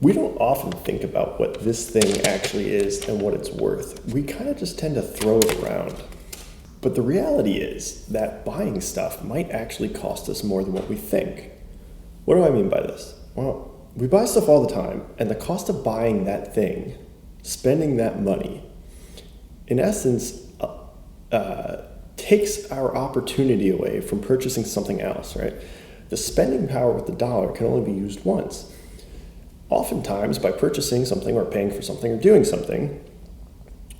We don't often think about what this thing actually is and what it's worth. We kind of just tend to throw it around. But the reality is that buying stuff might actually cost us more than what we think. What do I mean by this? Well, we buy stuff all the time, and the cost of buying that thing, spending that money, in essence, takes our opportunity away from purchasing something else, right? The spending power with the dollar can only be used once. Oftentimes, by purchasing something or paying for something or doing something,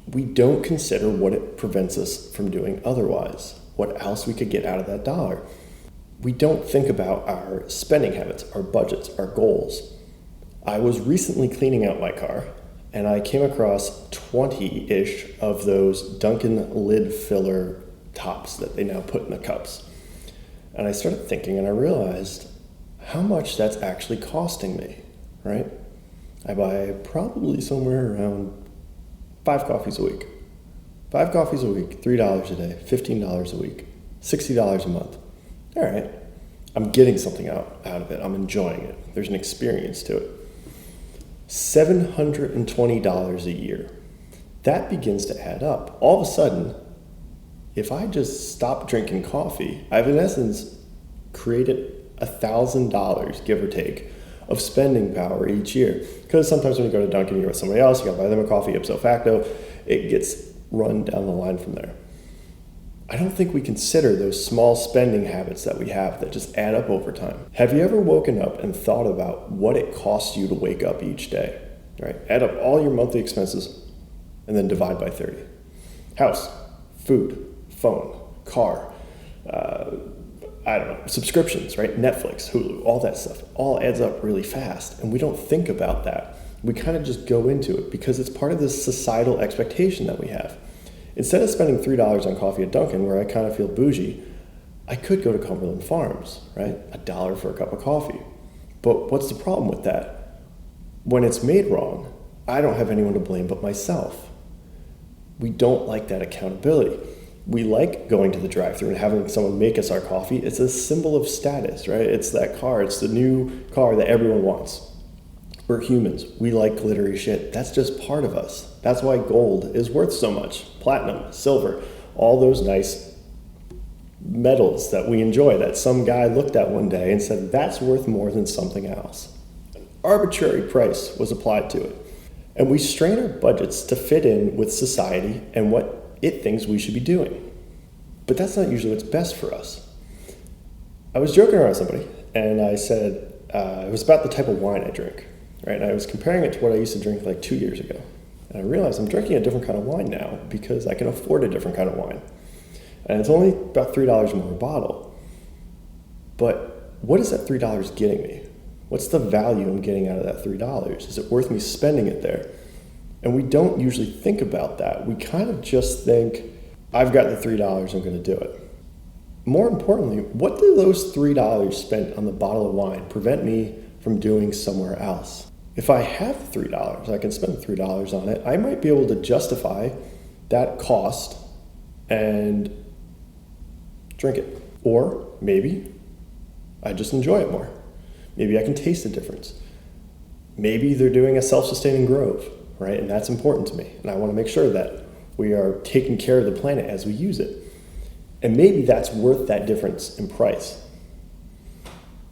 we don't consider what it prevents us from doing otherwise, what else we could get out of that dollar. We don't think about our spending habits, our budgets, our goals. I was recently cleaning out my car, and I came across 20-ish of those Dunkin' lid filler tops that they now put in the cups. And I started thinking, and I realized how much that's actually costing me, right? I buy probably somewhere around 5 coffees a week. 5 coffees a week, $3 a day, $15 a week, $60 a month. All right, I'm getting something out of it. I'm enjoying it. There's an experience to it. $720 a year. That begins to add up. All of a sudden, if I just stop drinking coffee, I've in essence created $1,000, give or take, of spending power each year. Because sometimes when you go to Dunkin', you're with somebody else, you gotta buy them a coffee, ipso facto, it gets run down the line from there. I don't think we consider those small spending habits that we have that just add up over time. Have you ever woken up and thought about what it costs you to wake up each day? Right? Add up all your monthly expenses and then divide by 30. House, food, phone, car, subscriptions, right? Netflix, Hulu, all that stuff, all adds up really fast. And we don't think about that. We kind of just go into it because it's part of this societal expectation that we have. Instead of spending $3 on coffee at Dunkin', where I kind of feel bougie, I could go to Cumberland Farms, right? $1 for a cup of coffee. But what's the problem with that? When it's made wrong, I don't have anyone to blame but myself. We don't like that accountability. We like going to the drive-thru and having someone make us our coffee. It's a symbol of status, right? It's that car. It's the new car that everyone wants. We're humans. We like glittery shit. That's just part of us. That's why gold is worth so much. Platinum, silver, all those nice metals that we enjoy that some guy looked at one day and said, that's worth more than something else. An arbitrary price was applied to it. And we strain our budgets to fit in with society and what it thinks we should be doing. But that's not usually what's best for us. I was joking around with somebody, and I said, it was about the type of wine I drink, right? And I was comparing it to what I used to drink like 2 years ago. And I realized I'm drinking a different kind of wine now because I can afford a different kind of wine. And it's only about $3 more a bottle. But what is that $3 getting me? What's the value I'm getting out of that $3? Is it worth me spending it there? And we don't usually think about that. We kind of just think, I've got the $3, I'm going to do it. More importantly, what do those $3 spent on the bottle of wine prevent me from doing somewhere else? If I have $3, I can spend $3 on it, I might be able to justify that cost and drink it. Or maybe I just enjoy it more. Maybe I can taste the difference. Maybe they're doing a self-sustaining grove, right? And that's important to me. And I want to make sure that we are taking care of the planet as we use it. And maybe that's worth that difference in price.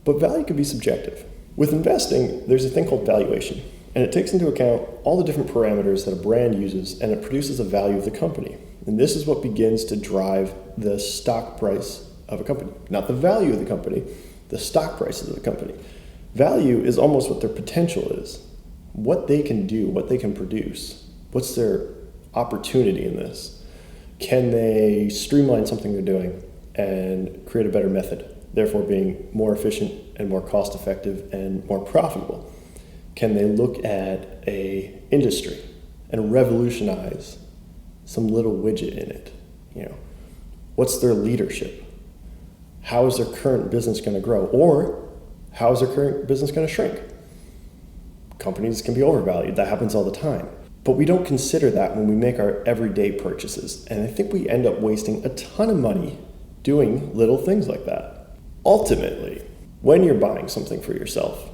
But value can be subjective. With investing, there's a thing called valuation. And it takes into account all the different parameters that a brand uses, and it produces a value of the company. And this is what begins to drive the stock price of a company. Not the value of the company, the stock prices of the company. Value is almost what their potential is. What they can do, what they can produce. What's their opportunity in this? Can they streamline something they're doing and create a better method, therefore being more efficient and more cost effective and more profitable? Can they look at a industry and revolutionize some little widget in it? What's their leadership? How is their current business going to grow? Or how is their current business going to shrink? Companies can be overvalued. That happens all the time. But we don't consider that when we make our everyday purchases. And I think we end up wasting a ton of money doing little things like that. Ultimately, when you're buying something for yourself,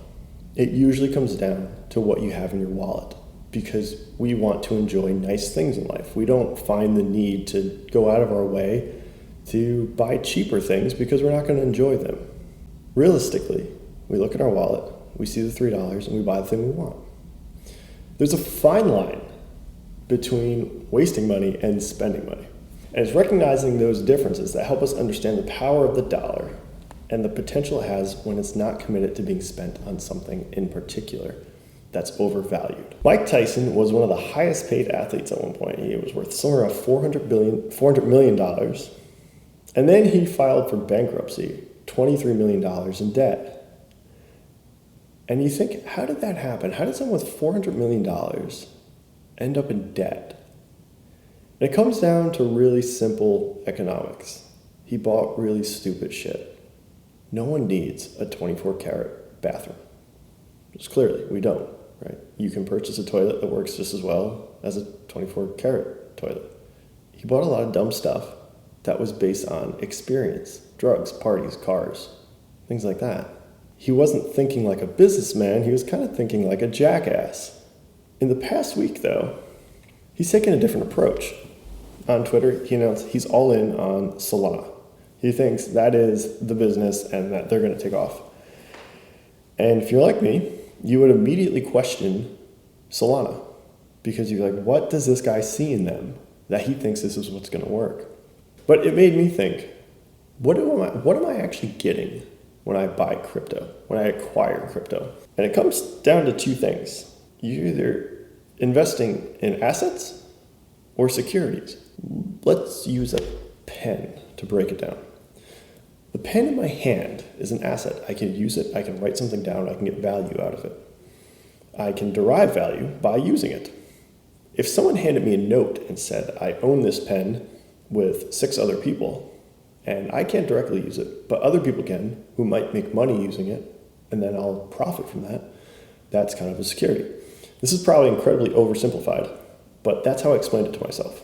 It usually comes down to what you have in your wallet, because we want to enjoy nice things in life. We don't find the need to go out of our way to buy cheaper things because we're not going to enjoy them. Realistically, we look at our wallet, we see the $3, and we buy the thing we want. There's a fine line between wasting money and spending money. And it's recognizing those differences that help us understand the power of the dollar and the potential it has when it's not committed to being spent on something in particular that's overvalued. Mike Tyson was one of the highest paid athletes at one point. He was worth somewhere around $400 million. And then he filed for bankruptcy, $23 million in debt. And you think, how did that happen? How did someone with $400 million end up in debt? And it comes down to really simple economics. He bought really stupid shit. No one needs a 24-karat bathroom. Just clearly, we don't, right? You can purchase a toilet that works just as well as a 24-karat toilet. He bought a lot of dumb stuff that was based on experience, drugs, parties, cars, things like that. He wasn't thinking like a businessman, he was kind of thinking like a jackass. In the past week, though, he's taken a different approach. On Twitter, he announced he's all in on Solana. He thinks that is the business and that they're going to take off. And if you're like me, you would immediately question Solana, because you're like, what does this guy see in them that he thinks this is what's going to work? But it made me think, what am I actually getting when I buy crypto, when I acquire crypto? And it comes down to two things. You're either investing in assets or securities. Let's use a pen to break it down. The pen in my hand is an asset. I can use it, I can write something down, I can get value out of it. I can derive value by using it. If someone handed me a note and said, I own this pen with 6 other people, and I can't directly use it, but other people can, who might make money using it, and then I'll profit from that, that's kind of a security. This is probably incredibly oversimplified, but that's how I explained it to myself.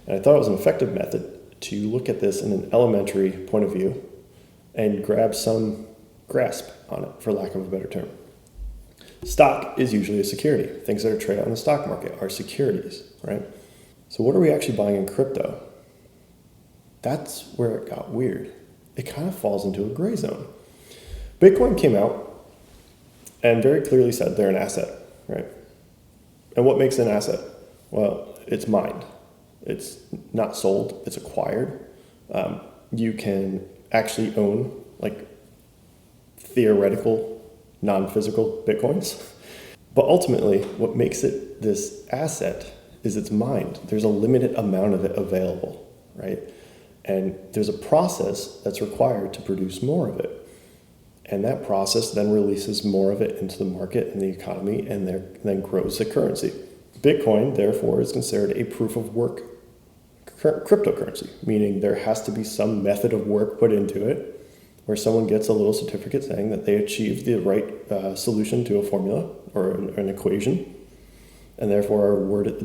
And I thought it was an effective method to look at this in an elementary point of view and grab some grasp on it, for lack of a better term. Stock is usually a security. Things that are traded on the stock market are securities, right? So what are we actually buying in crypto? That's where it got weird. It kind of falls into a gray zone. Bitcoin came out and very clearly said they're an asset, right? And what makes an asset? Well, it's mined. It's not sold, it's acquired. You can actually own like theoretical, non-physical Bitcoins. But ultimately, what makes it this asset is it's mined. There's a limited amount of it available, right? And there's a process that's required to produce more of it. And that process then releases more of it into the market and the economy, and then grows the currency. Bitcoin, therefore, is considered a proof of work cryptocurrency, meaning there has to be some method of work put into it where someone gets a little certificate saying that they achieved the right solution to a formula or an equation, and therefore are awarded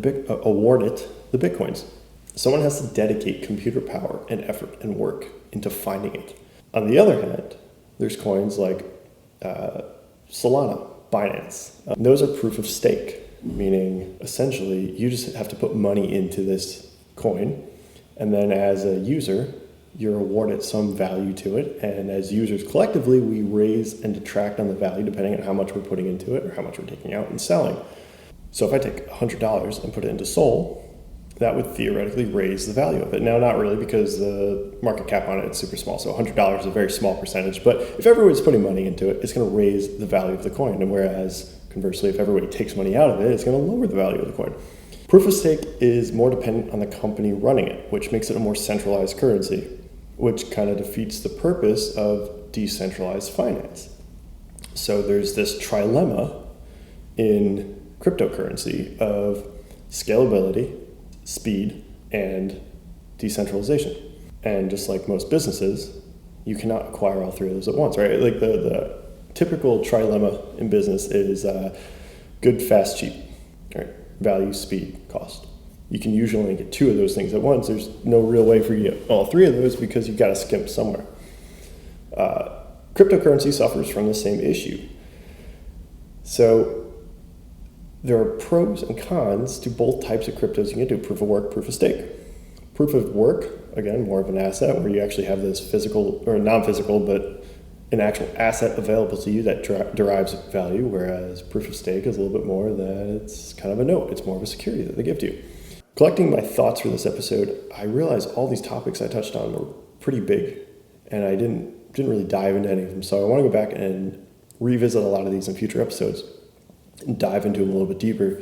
the Bitcoins. Someone has to dedicate computer power and effort and work into finding it. On the other hand, there's coins like Solana, Binance. Those are proof of stake, meaning essentially you just have to put money into this coin, and then as a user, you're awarded some value to it, and as users collectively, we raise and detract on the value depending on how much we're putting into it or how much we're taking out and selling. So if I take $100 and put it into Sol, that would theoretically raise the value of it. Now, not really, because the market cap on it is super small, so $100 is a very small percentage, but if everybody's putting money into it, it's going to raise the value of the coin, and whereas conversely, if everybody takes money out of it, it's going to lower the value of the coin. Proof of stake is more dependent on the company running it, which makes it a more centralized currency, which kind of defeats the purpose of decentralized finance. So there's this trilemma in cryptocurrency of scalability, speed, and decentralization. And just like most businesses, you cannot acquire all three of those at once, right? Like the typical trilemma in business is good, fast, cheap, right? Value, speed, cost. You can usually only get two of those things at once. There's no real way for you to get all three of those because you've got to skimp somewhere. Cryptocurrency suffers from the same issue. So there are pros and cons to both types of cryptos you can do, proof of work, proof of stake. Proof of work, again, more of an asset where you actually have this physical or non-physical, but an actual asset available to you that derives value, whereas proof of stake is a little bit more that it's kind of a note. It's more of a security that they give to you. Collecting my thoughts for this episode, I realized all these topics I touched on were pretty big, and I didn't really dive into any of them. So I want to go back and revisit a lot of these in future episodes and dive into them a little bit deeper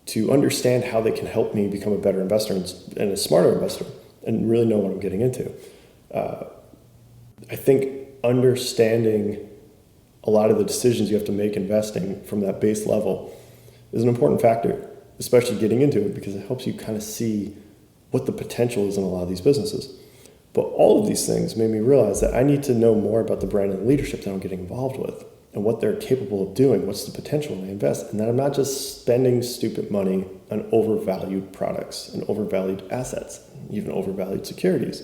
to understand how they can help me become a better investor and a smarter investor and really know what I'm getting into. I think understanding a lot of the decisions you have to make investing from that base level is an important factor, especially getting into it, because it helps you kind of see what the potential is in a lot of these businesses. But all of these things made me realize that I need to know more about the brand and leadership that I'm getting involved with and what they're capable of doing, what's the potential when I invest, and that I'm not just spending stupid money on overvalued products and overvalued assets, even overvalued securities,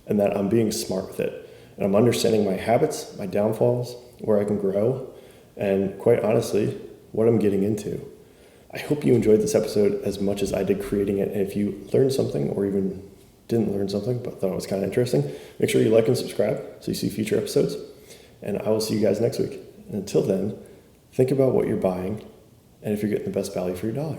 and that I'm being smart with it. And I'm understanding my habits, my downfalls, where I can grow, and quite honestly, what I'm getting into. I hope you enjoyed this episode as much as I did creating it, and if you learned something or even didn't learn something but thought it was kind of interesting, make sure you like and subscribe so you see future episodes, and I will see you guys next week. And until then, think about what you're buying and if you're getting the best value for your dollar.